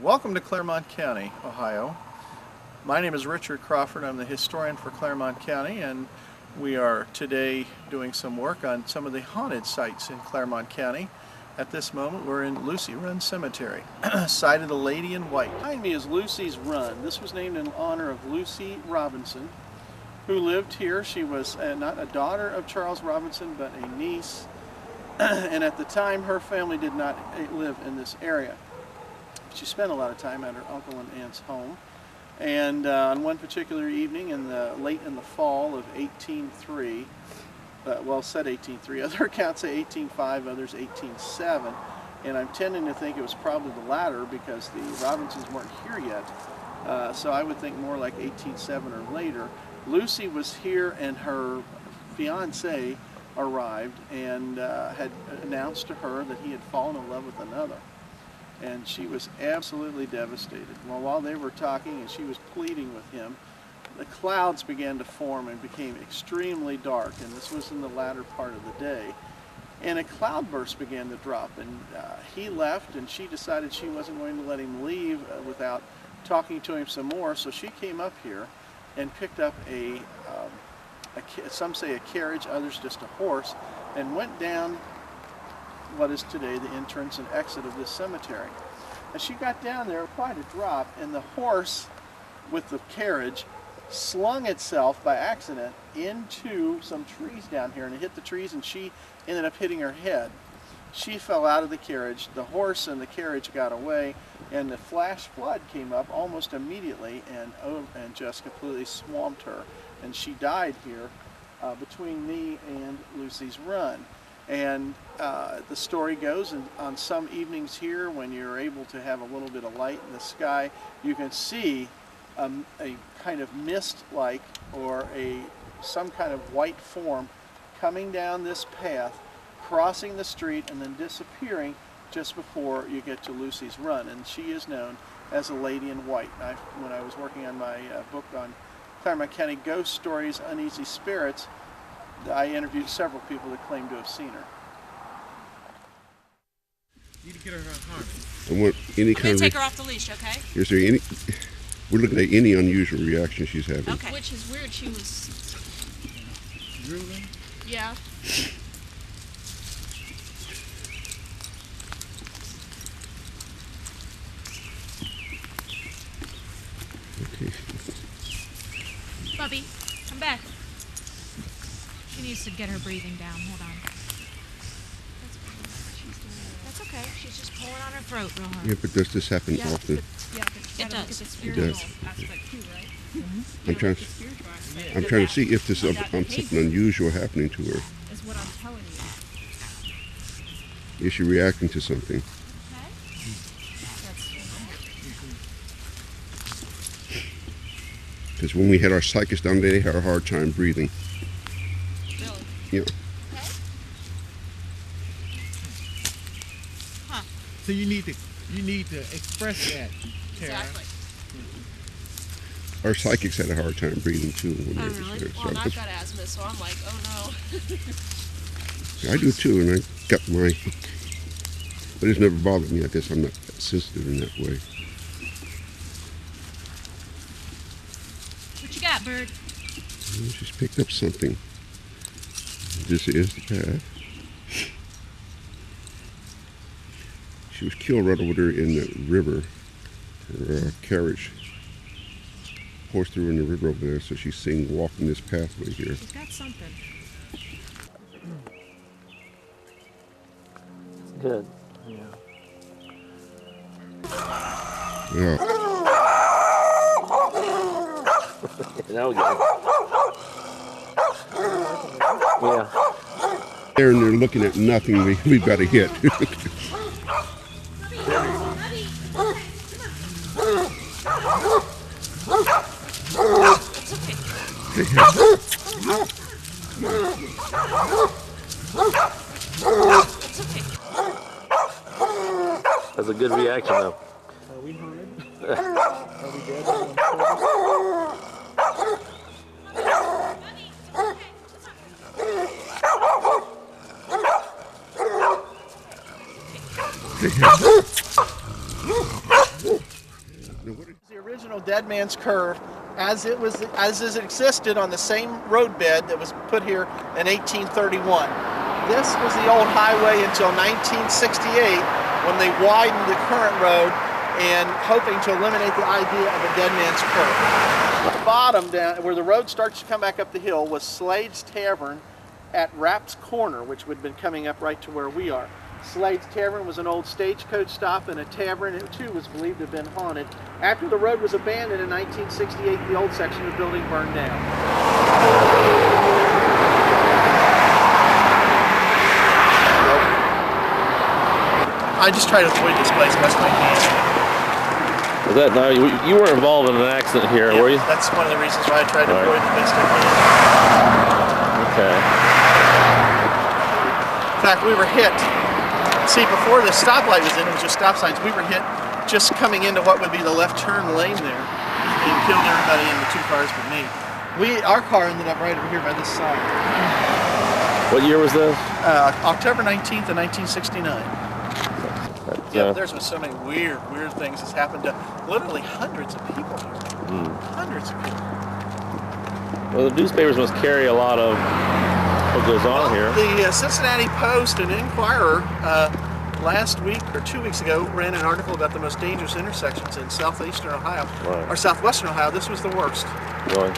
Welcome to Claremont County, Ohio. My name is Richard Crawford. I'm the historian for Claremont County, and we are today doing some work on some of the haunted sites in Claremont County. At this moment we're in Lucy Run Cemetery, site of the Lady in White. Behind me is Lucy's Run. This was named in honor of Lucy Robinson, who lived here. She was not a daughter of Charles Robinson, but a niece, and at the time her family did not live in this area. She spent a lot of time at her uncle and aunt's home, and on one particular evening late in the fall of 1803, well, said 1803, other accounts say 1805, others 1807, and I'm tending to think it was probably the latter because the Robinsons weren't here yet, so I would think more like 1807 or later. Lucy was here, and her fiance arrived and had announced to her that he had fallen in love with another. And she was absolutely devastated. Well, while they were talking and she was pleading with him, the clouds began to form and became extremely dark, and this was in the latter part of the day. And a cloudburst began to drop, and he left, and she decided she wasn't going to let him leave without talking to him some more, so she came up here and picked up some say a carriage, others just a horse, and went down what is today the entrance and exit of this cemetery. As she got down there, quite a drop, and the horse with the carriage slung itself by accident into some trees down here, and it hit the trees, and she ended up hitting her head. She fell out of the carriage, the horse and the carriage got away, and the flash flood came up almost immediately and just completely swamped her, and she died here between me and Lucy's Run. And the story goes, and on some evenings here, when you're able to have a little bit of light in the sky, you can see a kind of mist-like or some kind of white form coming down this path, crossing the street, and then disappearing just before you get to Lucy's Run. And she is known as the Lady in White. When I was working on my book on Claremont County Ghost Stories, Uneasy Spirits, I interviewed several people that claimed to have seen her. You need to get her harm. I want any I'm kind gonna of. take her off the leash, okay? Is there any? We're looking at any unusual reaction she's having. Okay. Which is weird. She was. Drooling? Yeah. Okay. Bubby, come back. She needs to get her breathing down. Hold on. That's okay. She's just pulling on her throat real hard. Yeah, but does this happen often? It does. It does. Aspect too, right? Mm-hmm. I'm trying. I'm trying to see if there's something unusual happening to her. Is what I'm telling you. Is she reacting to something? Because when we had our psychics down there, they had a hard time breathing. Really? Yeah. Okay. Huh. So you need to express that, Tara. Exactly. Our psychics had a hard time breathing too. When Oh, they really? were Well, and I've got asthma, so I'm like, oh no. I do too, and I got my. But it's never bothered me. I guess I'm not that sensitive in that way. What you got, bird? She's picked up something. This is the path. She was killed right over there in the river. Her carriage horse through in the river over there, so she's seen walking this pathway here. She's got something. Good. Yeah. Now we go. Yeah. There and they're looking at nothing. We've got a hit. That's a good reaction, though. Are we haunted? Are we dead? The original Dead Man's Curve as it existed on the same roadbed that was put here in 1831. This was the old highway until 1968 when they widened the current road and hoping to eliminate the idea of a Dead Man's Curve. The bottom down where the road starts to come back up the hill was Slade's Tavern at Rapp's Corner, which would have been coming up right to where we are. Slade's Tavern was an old stagecoach stop, and a tavern it too was believed to have been haunted. After the road was abandoned in 1968, the old section of the building burned down. I just try to avoid this place best I can. Was that now? You weren't involved in an accident here, Yeah, were you? that's one of the reasons why I try to All right. avoid the best I can. Okay. In fact, we were hit. See, before the stoplight was in, it was just stop signs. We were hit just coming into what would be the left turn lane there and killed everybody in the two cars but me. Our car ended up right over here by this side. What year was this? October 19th of 1969. Yeah, there's been so many weird things that's happened to literally hundreds of people here. Hundreds of people. Well, the newspapers must carry a lot of what goes on here. The Cincinnati Post and Inquirer last week or 2 weeks ago ran an article about the most dangerous intersections in southeastern Ohio, or southwestern Ohio. This was the worst. Really? And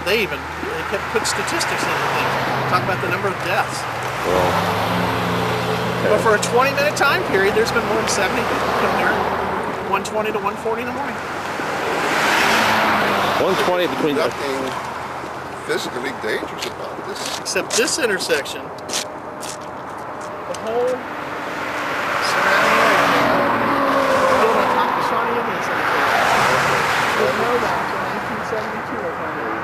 they kept putting statistics in the thing, talk about the number of deaths. Well, But for a 20-minute time period, there's been more than 70 people killed here, 120 to 140 in the morning. 120 between. Nothing physically dangerous about this. Except this intersection, the whole surrounding area, built on top of Shawnee Indian Cemetery. Didn't know that until 1972, I found out.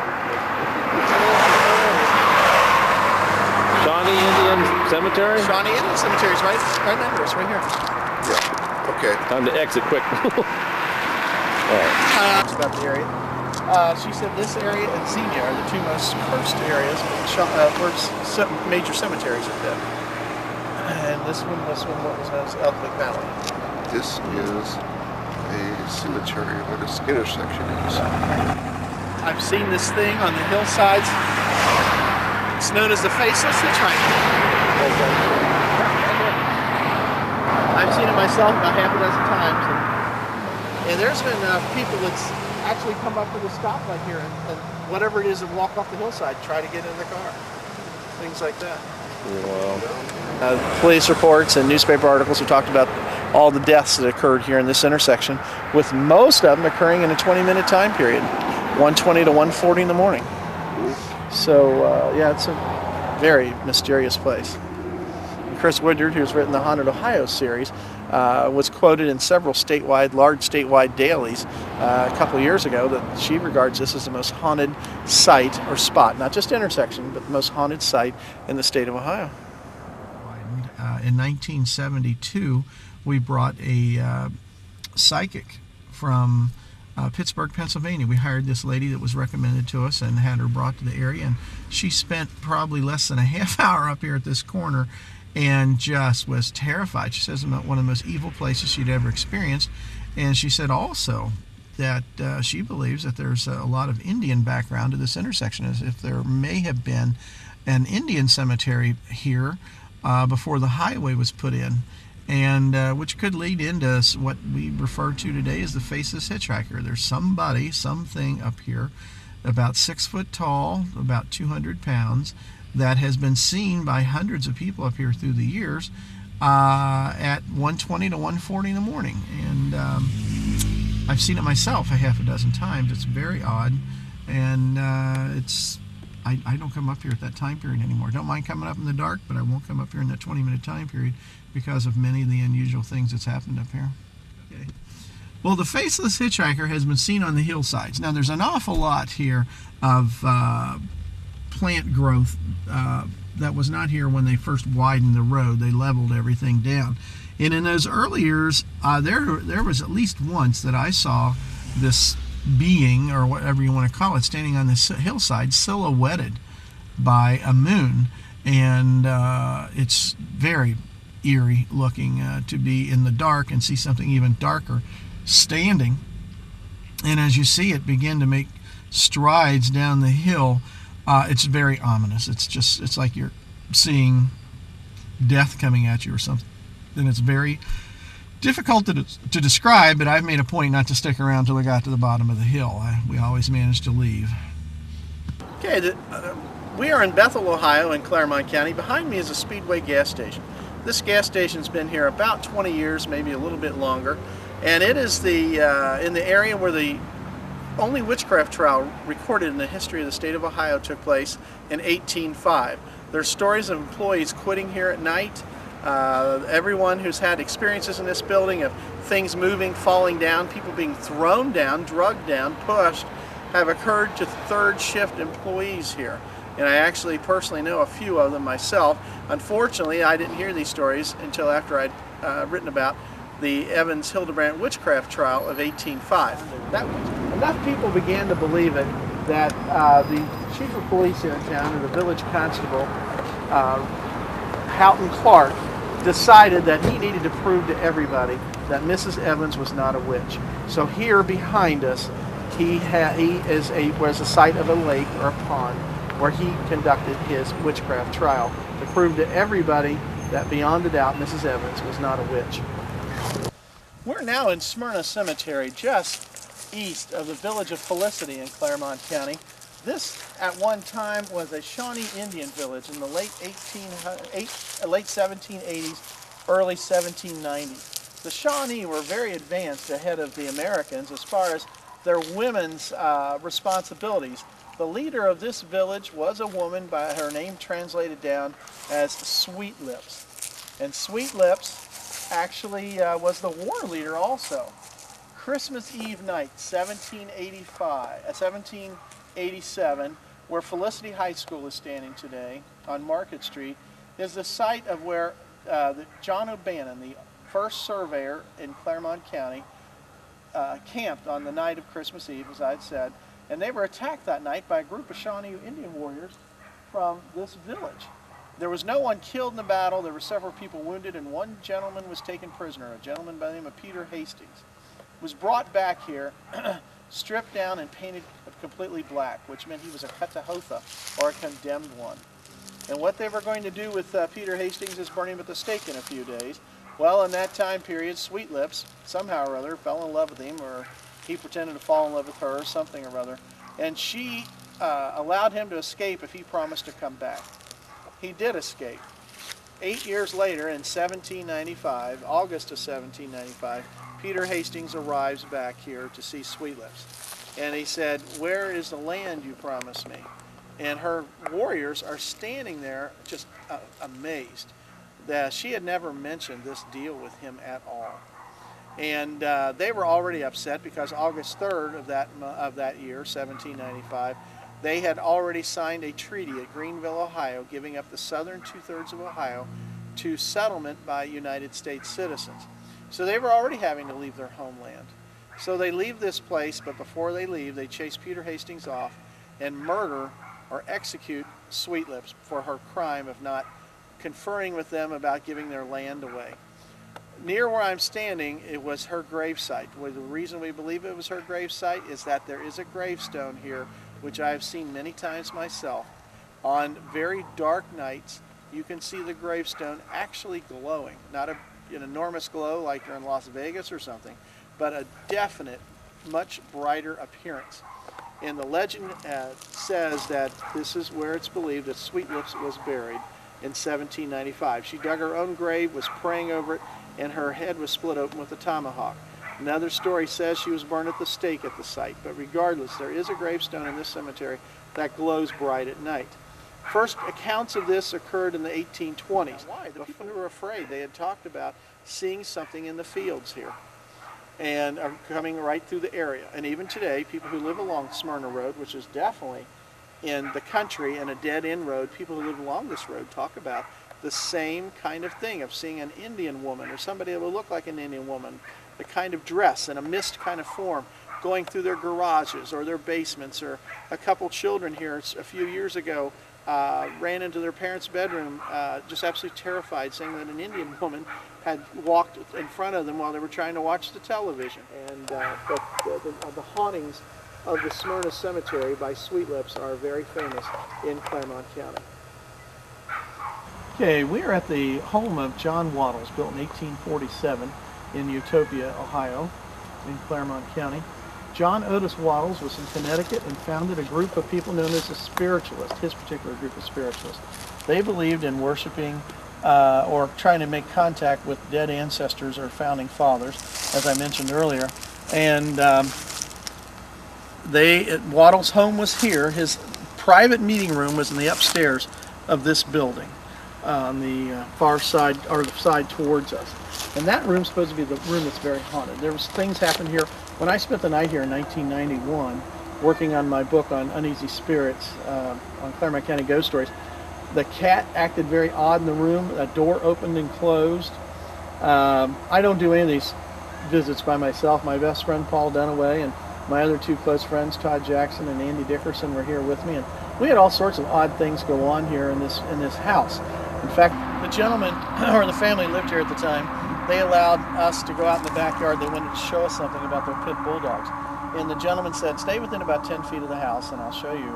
Shawnee Indian Cemetery? Shawnee Indian Cemetery is right under us, right here. Yeah. Okay. Time to exit quick. Alright. About the area. She said this area and Xenia are the two most cursed areas where major cemeteries are been. And this one, what was known as Elk Valley. This is a cemetery where this intersection is. I've seen this thing on the hillsides. It's known as the Faceless Hitchhiker. I've seen it myself about half a dozen times. And there's been people that's actually come up to the stoplight here and whatever it is and walk off the hillside, try to get in the car. Things like that. Wow. Police reports and newspaper articles have talked about all the deaths that occurred here in this intersection, with most of them occurring in a 20-minute time period, 120 to 140 in the morning. So, yeah, it's a very mysterious place. And Chris Woodard, who's written the Haunted Ohio series, was quoted in several large statewide dailies a couple of years ago that she regards this as the most haunted site or spot, not just intersection, but the most haunted site in the state of Ohio. In 1972, we brought a psychic from Pittsburgh, Pennsylvania. We hired this lady that was recommended to us and had her brought to the area, and she spent probably less than a half hour up here at this corner and just was terrified. She says it's one of the most evil places she'd ever experienced, and she said also that she believes that there's a lot of Indian background to this intersection, as if there may have been an Indian cemetery here before the highway was put in, and which could lead into what we refer to today as the Faceless Hitchhiker. There's somebody, something up here about 6 foot tall, about 200 pounds, that has been seen by hundreds of people up here through the years at 1:20 to 1:40 in the morning. And I've seen it myself a half a dozen times. It's very odd, and I don't come up here at that time period anymore. Don't mind coming up in the dark, but I won't come up here in that 20-minute time period because of many of the unusual things that's happened up here. Okay. Well, the Faceless Hitchhiker has been seen on the hillsides. Now, there's an awful lot here of plant growth that was not here when they first widened the road. They leveled everything down. And in those early years, there was at least once that I saw this being, or whatever you want to call it, standing on this hillside, silhouetted by a moon. And it's very eerie looking to be in the dark and see something even darker standing. And as you see it begin to make strides down the hill, it's very ominous. It's like you're seeing death coming at you or something. And it's very difficult to describe, but I've made a point not to stick around till I got to the bottom of the hill. We always manage to leave. Okay, we are in Bethel, Ohio, in Claremont County. Behind me is a Speedway gas station. This gas station's been here about 20 years, maybe a little bit longer, and it is in the area where the only witchcraft trial recorded in the history of the state of Ohio took place in 1805. There's stories of employees quitting here at night. Everyone who's had experiences in this building of things moving, falling down, people being thrown down, drugged down, pushed, have occurred to third shift employees here. And I actually personally know a few of them myself. Unfortunately, I didn't hear these stories until after I'd written about the Evans-Hildebrandt witchcraft trial of 1805. Enough people began to believe it that the chief of police here in town, or the village constable, Houghton Clark, decided that he needed to prove to everybody that Mrs. Evans was not a witch. So here behind us, was the site of a lake or a pond where he conducted his witchcraft trial to prove to everybody that beyond a doubt Mrs. Evans was not a witch. We're now in Smyrna Cemetery, just east of the village of Felicity in Claremont County. This, at one time, was a Shawnee Indian village in the late 1780s, early 1790s. The Shawnee were very advanced ahead of the Americans as far as their women's responsibilities. The leader of this village was a woman by her name translated down as Sweet Lips. And Sweet Lips actually was the war leader also. Christmas Eve night, 1787, where Felicity High School is standing today on Market Street, is the site of where John O'Bannon, the first surveyor in Claremont County, camped on the night of Christmas Eve, as I'd said, and they were attacked that night by a group of Shawnee Indian warriors from this village. There was no one killed in the battle. There were several people wounded, and one gentleman was taken prisoner, a gentleman by the name of Peter Hastings. Was brought back here, stripped down and painted completely black, which meant he was a Cuttahofa, or a condemned one. And what they were going to do with Peter Hastings is burn him at the stake in a few days. Well, in that time period, Sweet Lips, somehow or other, fell in love with him, or he pretended to fall in love with her, or something or other, and she allowed him to escape if he promised to come back. He did escape. 8 years later, in 1795, August of 1795, Peter Hastings arrives back here to see Sweet Lips. And he said, "Where is the land you promised me?" And her warriors are standing there just amazed that she had never mentioned this deal with him at all. And they were already upset because August 3rd of that year, 1795, they had already signed a treaty at Greenville, Ohio, giving up the southern two-thirds of Ohio to settlement by United States citizens. So they were already having to leave their homeland. So they leave this place, but before they leave, they chase Peter Hastings off and murder or execute Sweet Lips for her crime of not conferring with them about giving their land away. Near where I'm standing, it was her gravesite. Well, the reason we believe it was her gravesite is that there is a gravestone here, which I have seen many times myself. On very dark nights, you can see the gravestone actually glowing. Not an enormous glow like you're in Las Vegas or something, but a definite, much brighter appearance. And the legend says that this is where it's believed that Sweet Lips was buried in 1795. She dug her own grave, was praying over it, and her head was split open with a tomahawk. Another story says she was burned at the stake at the site, but regardless, there is a gravestone in this cemetery that glows bright at night. First accounts of this occurred in the 1820s. Why? The people who were afraid, they had talked about seeing something in the fields here and are coming right through the area. And even today, people who live along Smyrna Road, which is definitely in the country and a dead-end road, people who live along this road talk about the same kind of thing of seeing an Indian woman or somebody that would look like an Indian woman, the kind of dress in a mist kind of form, going through their garages or their basements. Or a couple children here a few years ago ran into their parents' bedroom just absolutely terrified, saying that an Indian woman had walked in front of them while they were trying to watch the television. And the hauntings of the Smyrna Cemetery by Sweet Lips are very famous in Claremont County. Okay, we are at the home of John Wattles, built in 1847 in Utopia, Ohio, in Claremont County. John Otis Wattles was in Connecticut and founded a group of people known as the Spiritualists, his particular group of Spiritualists. They believed in worshiping or trying to make contact with dead ancestors or founding fathers, as I mentioned earlier. And Wattles' home was here. His private meeting room was in the upstairs of this building on the far side, or the side towards us. And that room's supposed to be the room that's very haunted. There was things happened here. When I spent the night here in 1991, working on my book on Uneasy Spirits, on Claremont County Ghost Stories, the cat acted very odd in the room. A door opened and closed. I don't do any of these visits by myself. My best friend, Paul Dunaway, and my other two close friends, Todd Jackson and Andy Dickerson, were here with me. And we had all sorts of odd things go on here in this house. In fact, the gentleman, or the family lived here at the time, they allowed us to go out in the backyard. They wanted to show us something about their pit bulldogs. And the gentleman said, stay within about 10 feet of the house and I'll show you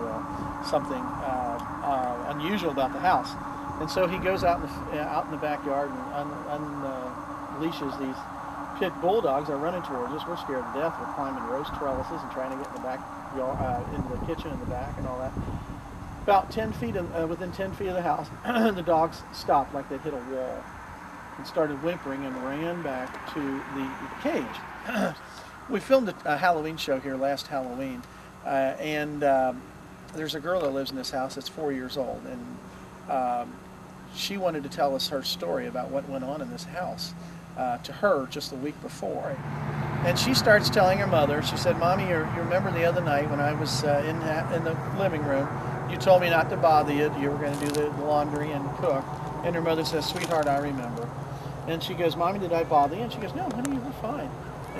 something unusual about the house. And so he goes out in the backyard and unleashes these pit bulldogs. They're running towards us. We're scared to death. We're climbing rose trellises and trying to get in the back, into the kitchen in the back and all that. About 10 feet, within 10 feet of the house, the dogs stopped like they'd hit a wall and started whimpering and ran back to the cage. We filmed a Halloween show here last Halloween, and there's a girl that lives in this house that's 4 years old, and she wanted to tell us her story about what went on in this house to her just the week before. And she starts telling her mother, she said, Mommy, you remember the other night when I was in the living room, you told me not to bother you, you were going to do the laundry and cook. And her mother says, sweetheart, I remember. And she goes, Mommy, did I bother you? And she goes, no, honey, you were fine.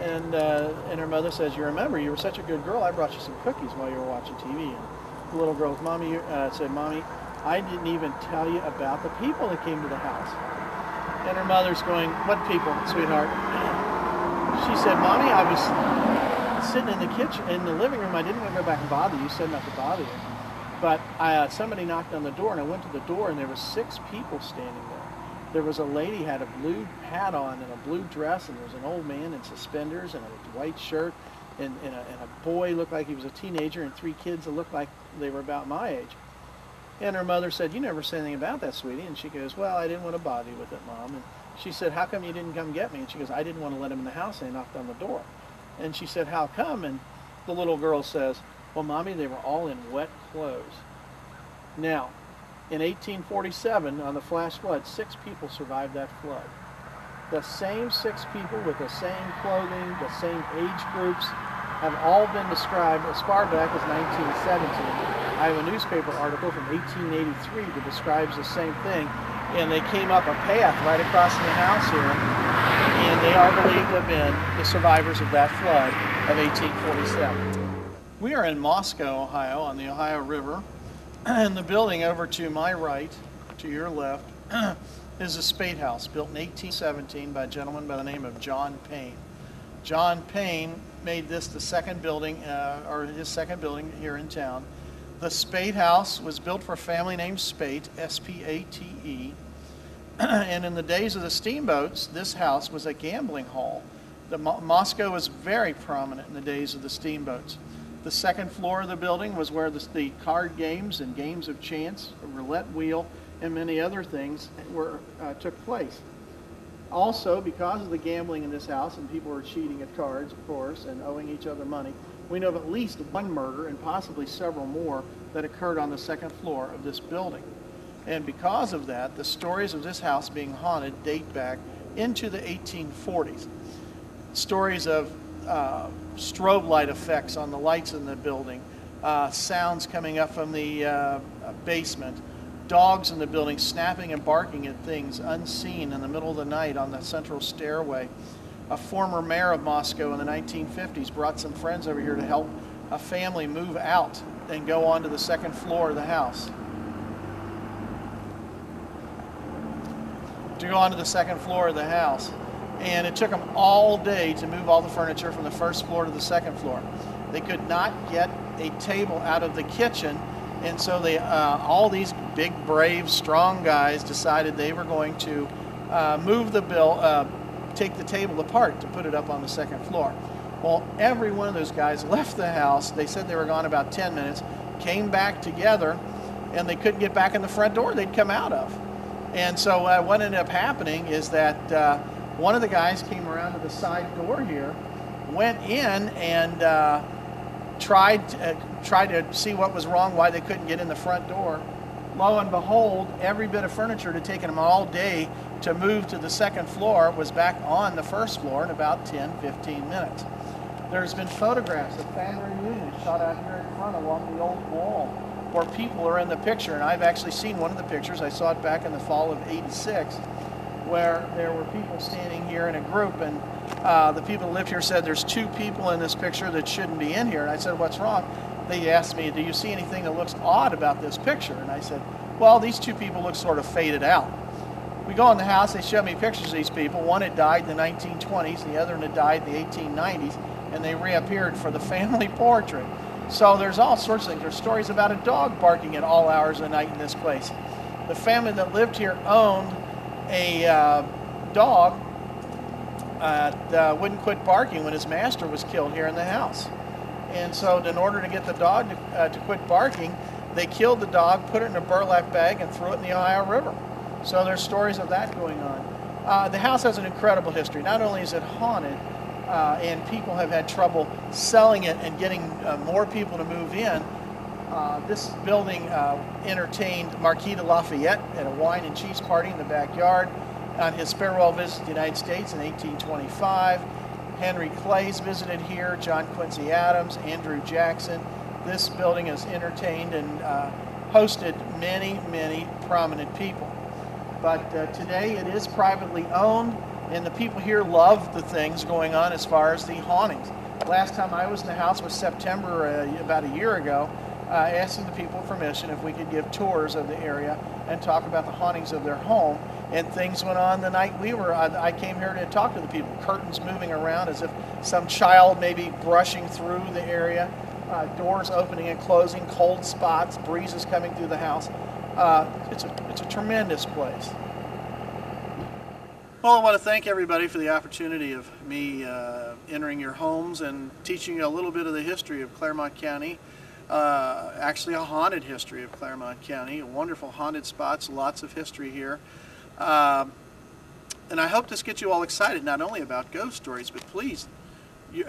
And her mother says, you remember, you were such a good girl, I brought you some cookies while you were watching TV. And the little girl said, Mommy, I didn't even tell you about the people that came to the house. And her mother's going, what people, sweetheart? She said, Mommy, I was sitting in the kitchen, in the living room. I didn't want to go back and bother you. You said not to bother you. But somebody knocked on the door, and I went to the door, and there were 6 people standing there. There was a lady had a blue hat on and a blue dress, and there was an old man in suspenders and a white shirt, and a boy looked like he was a teenager, and 3 kids that looked like they were about my age. And her mother said, you never said anything about that, sweetie. And she goes, well, I didn't want to bother you with it, Mom. And she said, how come you didn't come get me? And she goes, I didn't want to let him in the house, and he knocked on the door. And she said, how come? And the little girl says, well, Mommy, they were all in wet clothes. Now, in 1847, on the flash flood, 6 people survived that flood. The same 6 people with the same clothing, the same age groups, have all been described as far back as 1917. I have a newspaper article from 1883 that describes the same thing, and they came up a path right across from the house here, and they are believed to have been the survivors of that flood. of 1847. We are in Moscow, Ohio, on the Ohio River, and the building over to my right, to your left, is the Spade House, built in 1817 by a gentleman by the name of John Payne. John Payne made this the second building, or his second building here in town. The Spade House was built for a family named Spate, S-P-A-T-E, and in the days of the steamboats, this house was a gambling hall. Moscow was very prominent in the days of the steamboats. The second floor of the building was where the card games and games of chance, a roulette wheel, and many other things took place. Also, because of the gambling in this house, and people were cheating at cards, of course, and owing each other money, we know of at least one murder and possibly several more that occurred on the second floor of this building. And because of that, the stories of this house being haunted date back into the 1840s. Stories of strobe light effects on the lights in the building, sounds coming up from the basement, dogs in the building snapping and barking at things unseen in the middle of the night on the central stairway. A former mayor of Moscow in the 1950s brought some friends over here to help a family move out and go on to the second floor of the house. And it took them all day to move all the furniture from the first floor to the second floor. They could not get a table out of the kitchen, and so all these big, brave, strong guys decided they were going to take the table apart to put it up on the second floor. Well, every one of those guys left the house. They said they were gone about 10 minutes, came back together, and they couldn't get back in the front door they'd come out of. And so what ended up happening is that one of the guys came around to the side door here, went in and tried to see what was wrong, why they couldn't get in the front door. Lo and behold, every bit of furniture that had taken them all day to move to the second floor was back on the first floor in about 10-15 minutes. There's been photographs of family reunions shot out here in front along the old wall where people are in the picture, and I've actually seen one of the pictures. I saw it back in the fall of '86, where there were people standing here in a group, and the people that lived here said there's two people in this picture that shouldn't be in here. And I said, what's wrong? They asked me, do you see anything that looks odd about this picture? And I said, well, these two people look sort of faded out. We go in the house, they show me pictures of these people. One had died in the 1920s, and the other one had died in the 1890s, and they reappeared for the family portrait. So there's all sorts of things. There's stories about a dog barking at all hours of the night in this place. The family that lived here owned a dog that wouldn't quit barking when his master was killed here in the house. And so in order to get the dog to quit barking, they killed the dog, put it in a burlap bag, and threw it in the Ohio River. So there's stories of that going on. The house has an incredible history. Not only is it haunted, and people have had trouble selling it and getting more people to move in, this building entertained Marquis de Lafayette at a wine and cheese party in the backyard on his farewell visit to the United States in 1825. Henry Clay's visited here, John Quincy Adams, Andrew Jackson. This building has entertained and hosted many, many prominent people. But today it is privately owned, and the people here love the things going on as far as the hauntings. Last time I was in the house was September, about a year ago, asking the people permission if we could give tours of the area and talk about the hauntings of their home. And things went on the night I came here to talk to the people. Curtains moving around as if some child may be brushing through the area, doors opening and closing, cold spots, breezes coming through the house. It's a tremendous place. Well, I want to thank everybody for the opportunity of me entering your homes and teaching you a little bit of the history of Claremont County. Actually a haunted history of Claremont County, wonderful haunted spots, lots of history here. And I hope this gets you all excited, not only about ghost stories, but please,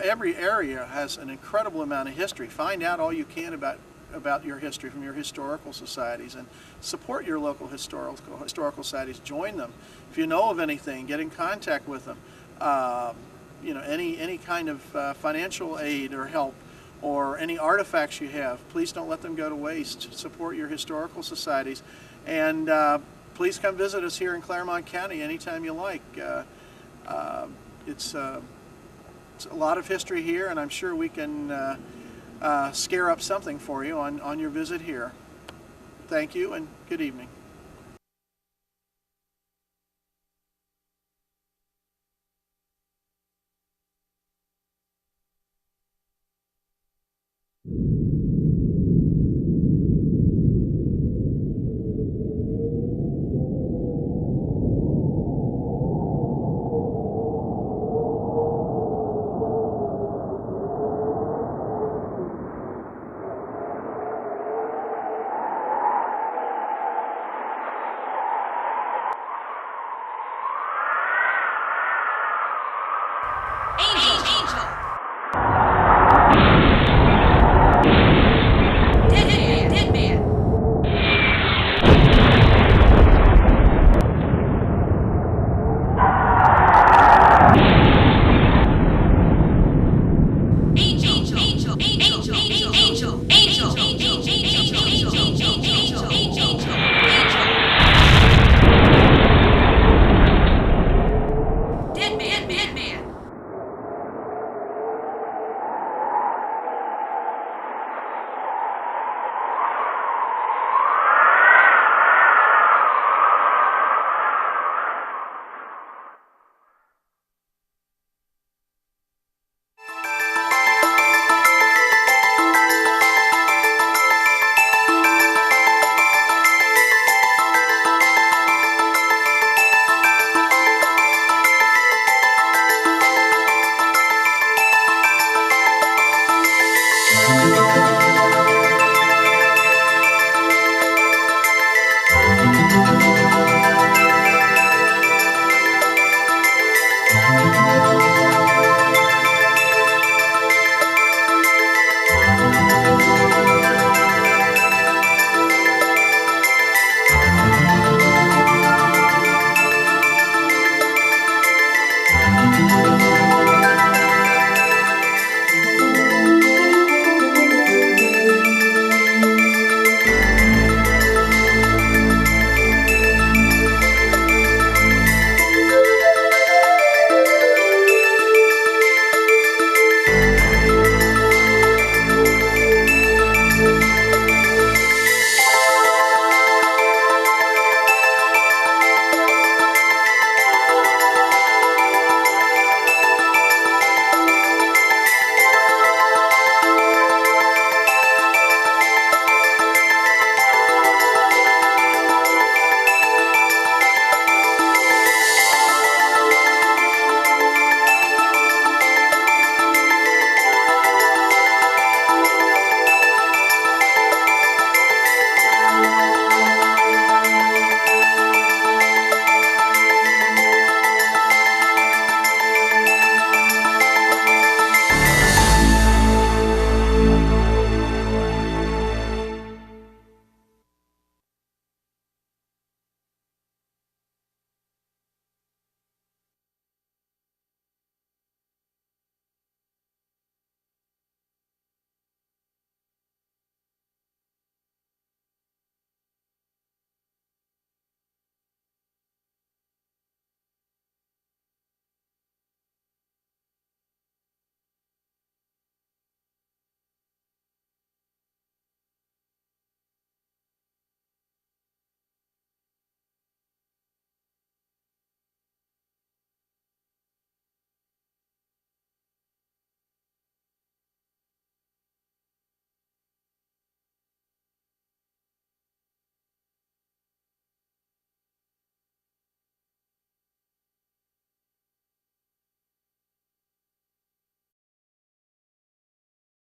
every area has an incredible amount of history. Find out all you can about your history from your historical societies, and support your local historical societies. Join them. If you know of anything, get in contact with them. You know, any kind of financial aid or help, or any artifacts you have, please don't let them go to waste. Support your historical societies, and please come visit us here in Claremont County anytime you like. It's It's a lot of history here, and I'm sure we can scare up something for you on your visit here. Thank you, and good evening.